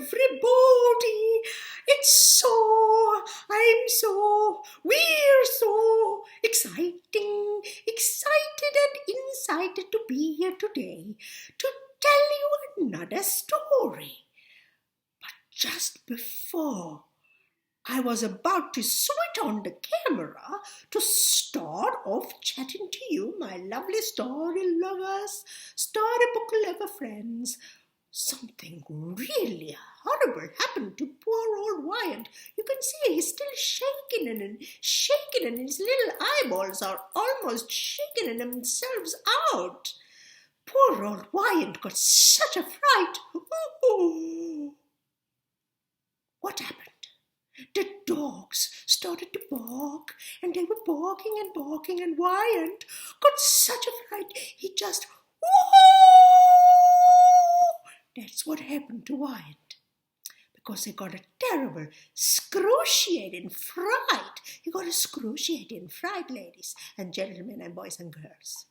everybody. We're so exciting, excited and incited to be here today to tell you another story. But just before I was about to switch on the camera to start off chatting to you, my lovely story lovers, storybook lover friends, something really horrible happened to poor old Wyatt. You can see he's still shaking and his little eyeballs are almost shaking themselves out. Poor old Wyatt got such a fright. What happened? The dogs started to bark, and they were barking, and Wyatt got such a fright, he just, That's what happened to Wyatt, because he got a terrible, excruciating fright. He got a excruciating fright, ladies and gentlemen and boys and girls.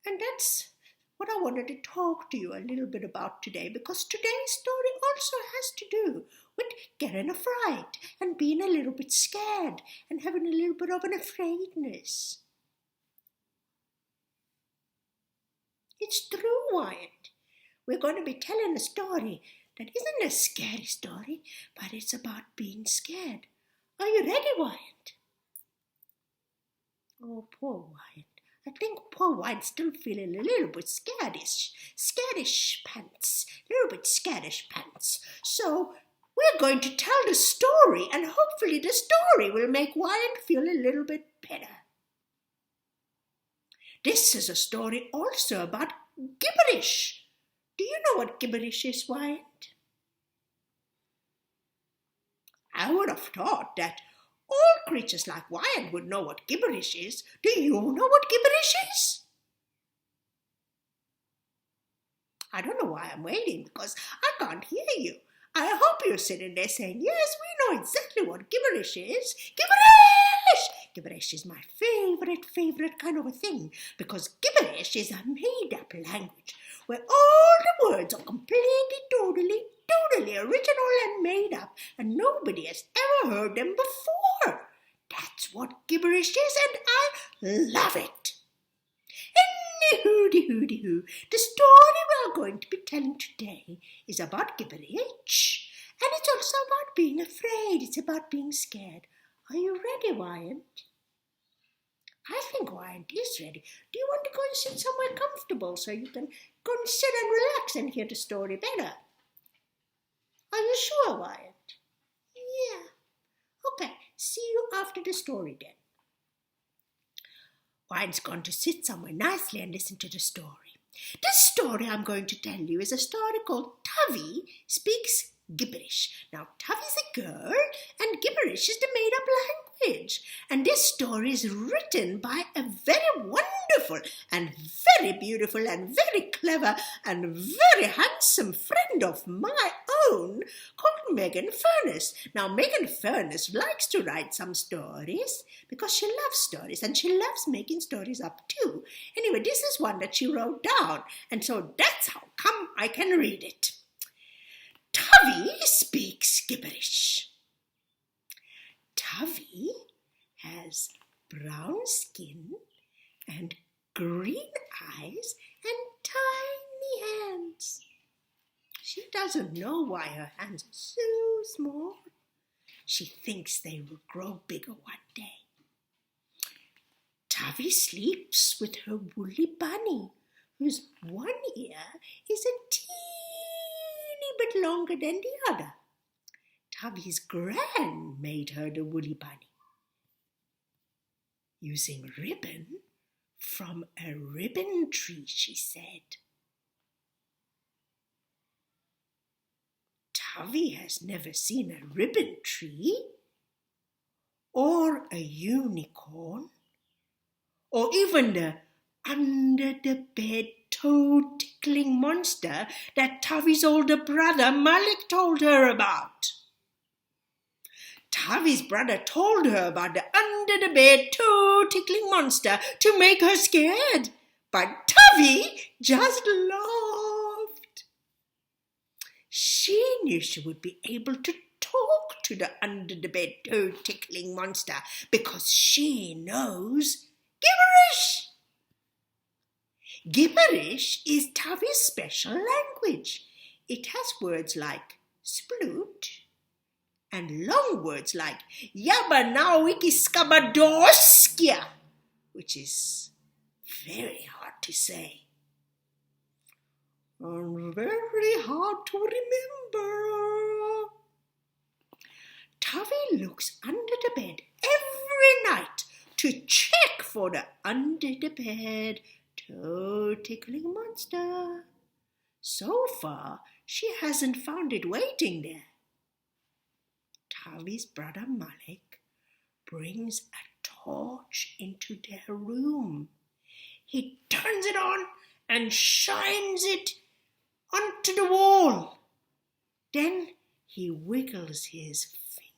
And that's what I wanted to talk to you a little bit about today, because today's story also has to do with getting a fright and being a little bit scared and having a little bit of an afraidness. It's true, Wyatt. We're going to be telling a story that isn't a scary story, but it's about being scared. Are you ready, Wyatt? Oh, poor Wyatt. I think poor Wyatt's still feeling a little bit scarish pants. So we're going to tell the story, and hopefully the story will make Wyatt feel a little bit better. This is a story also about gibberish. Do you know what gibberish is, Wyatt? I would have thought that all creatures like Wyatt would know what gibberish is. Do you know what gibberish is? I don't know why I'm waiting, because I can't hear you. I hope you're sitting there saying, yes, we know exactly what gibberish is. Gibberish! Gibberish is my favorite kind of a thing, because gibberish is a made-up language where all the words are completely, totally original and made up, and nobody has ever heard them before. That's what gibberish is, and I love it. Anywho, the story we're going to be telling today is about gibberish, and it's also about being afraid. It's about being scared. Are you ready, Wyatt? I think Wyatt is ready. Do you want to go and sit somewhere comfortable so you can go and sit and relax and hear the story better? Are you sure, Wyatt? Yeah. Okay, see you after the story then. Wyatt's going to sit somewhere nicely and listen to the story. This story I'm going to tell you is a story called Tavi Speaks Gibberish. Now, Tavi's a girl, and gibberish is the made-up language. And this story is written by a very wonderful and very beautiful and very clever and very handsome friend of my own called Megan Furness. Now, Megan Furness likes to write some stories because she loves stories and she loves making stories up too. Anyway, this is one that she wrote down, and so that's how come I can read it. Tavi speaks gibberish. Tavi has brown skin and green eyes and tiny hands. She doesn't know why her hands are so small. She thinks they will grow bigger one day. Tavi sleeps with her woolly bunny, whose one ear is a teeny bit longer than the other. Tavi's gran made her the woolly bunny using ribbon from a ribbon tree, she said. Tavi has never seen a ribbon tree or a unicorn or even the under-the-bed toe-tickling monster that Tavi's older brother Malik told her about. Tavi's brother told her about the under-the-bed toe-tickling monster to make her scared, but Tavi just laughed. She knew she would be able to talk to the under-the-bed toe-tickling monster because she knows Gibberish. Gibberish is Tavi's special language. It has words like sploot and long words like yabanawiki-skabadoskia, which is very hard to say. And very hard to remember. Tavi looks under the bed every night to check for the under-the-bed toe-tickling monster. So far, she hasn't found it waiting there. Tavi's brother Malik brings a torch into their room. He turns it on and shines it onto the wall. Then he wiggles his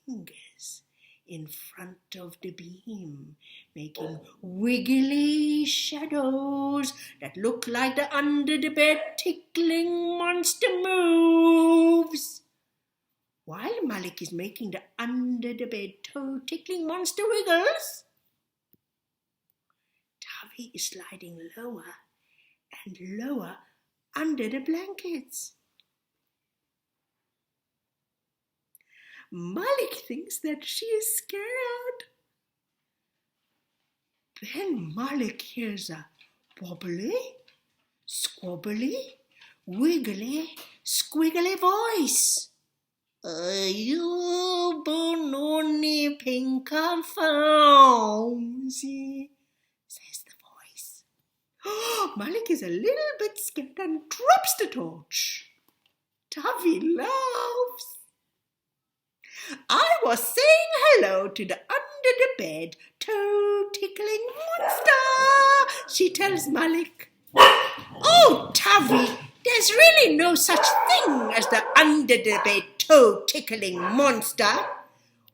fingers in front of the beam, making wiggly shadows that look like the under-the-bed tickling monster moves. While Malik is making the under-the-bed toe-tickling monster wiggles, Tavi is sliding lower and lower under the blankets. Malik thinks that she is scared. Then Malik hears a wobbly, squabbly, wiggly, squiggly voice. You bononi pinka fauzi, says the voice. Malik is a little bit scared and drops the torch. Tavi laughs. I was saying hello to the under-the-bed toe-tickling monster, she tells Malik. Oh, Tavi, there's really no such thing as the under-the-bed toe-tickling monster.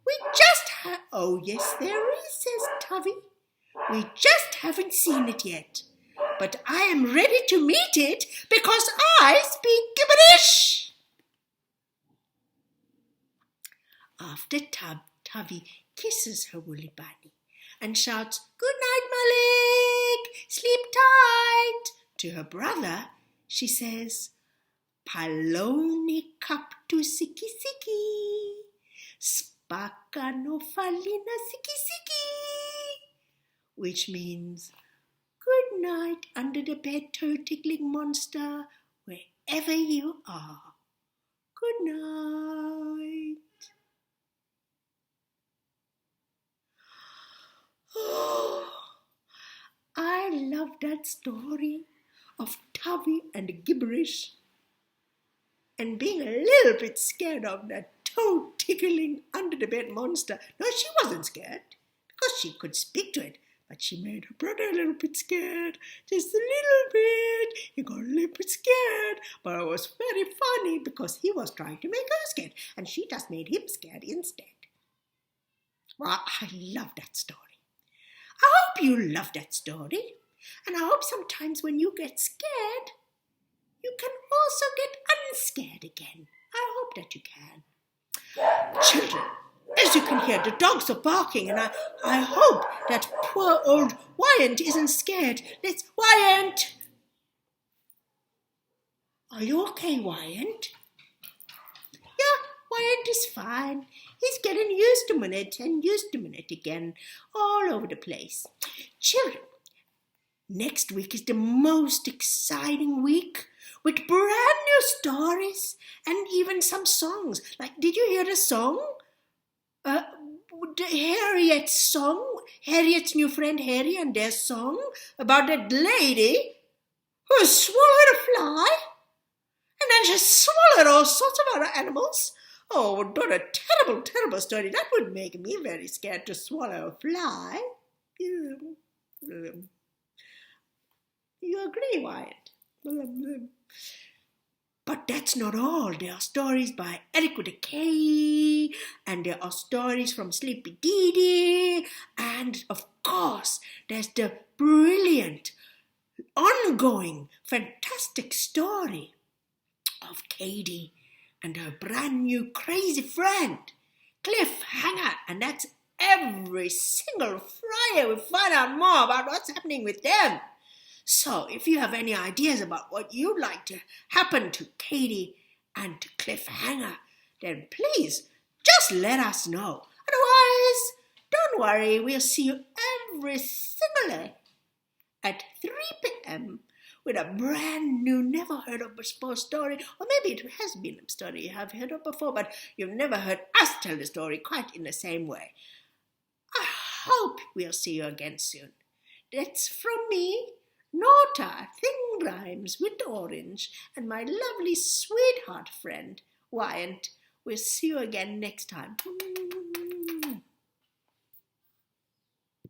We just Oh, yes, there is, says Tavi. We just haven't seen it yet. But I am ready to meet it because I speak Gibberish. After Tavi kisses her woolly bunny and shouts, "Good night, Malik, sleep tight," to her brother, she says, "Paloni kaptu siki siki, spakano falina siki siki," which means, "Good night, under the bed toe-tickling monster, wherever you are. Good night." Oh, I love that story of Tavi and Gibberish and being a little bit scared of that toe-tickling under-the-bed monster. No, she wasn't scared because she could speak to it, but she made her brother a little bit scared, just a little bit. He got a little bit scared, but it was very funny because he was trying to make her scared, and she just made him scared instead. Well, I love that story. I hope you love that story, and I hope sometimes when you get scared, you can also get unscared again. I hope that you can. Children, as you can hear, the dogs are barking, and I hope that poor old Wyant isn't scared. Wyant! Are you okay, Wyant? Yeah, Wyant is fine. He's getting used to it and used to it again, all over the place. Children, next week is the most exciting week with brand new stories and even some songs. Like, did you hear the song? Harriet's song, Harriet's new friend Harry and their song about that lady who swallowed a fly and then she swallowed all sorts of other animals. Oh, what a terrible, terrible story. That would make me very scared to swallow a fly. You agree, Wyatt? But that's not all. There are stories by Eric with a K, and there are stories from Sleepy Dee, and of course, there's the brilliant, ongoing, fantastic story of Katie and her brand new crazy friend, Cliffhanger, and that's every single Friday we find out more about what's happening with them. So if you have any ideas about what you'd like to happen to Katie and to Cliffhanger, then please just let us know. Otherwise, don't worry, we'll see you every single day at 3 p.m. with a brand new, never heard of before story, or maybe it has been a story you have heard of before, but you've never heard us tell the story quite in the same way. I hope we'll see you again soon. That's from me, Nota, Thing Rhymes with Orange, and my lovely sweetheart friend, Wyant. We'll see you again next time.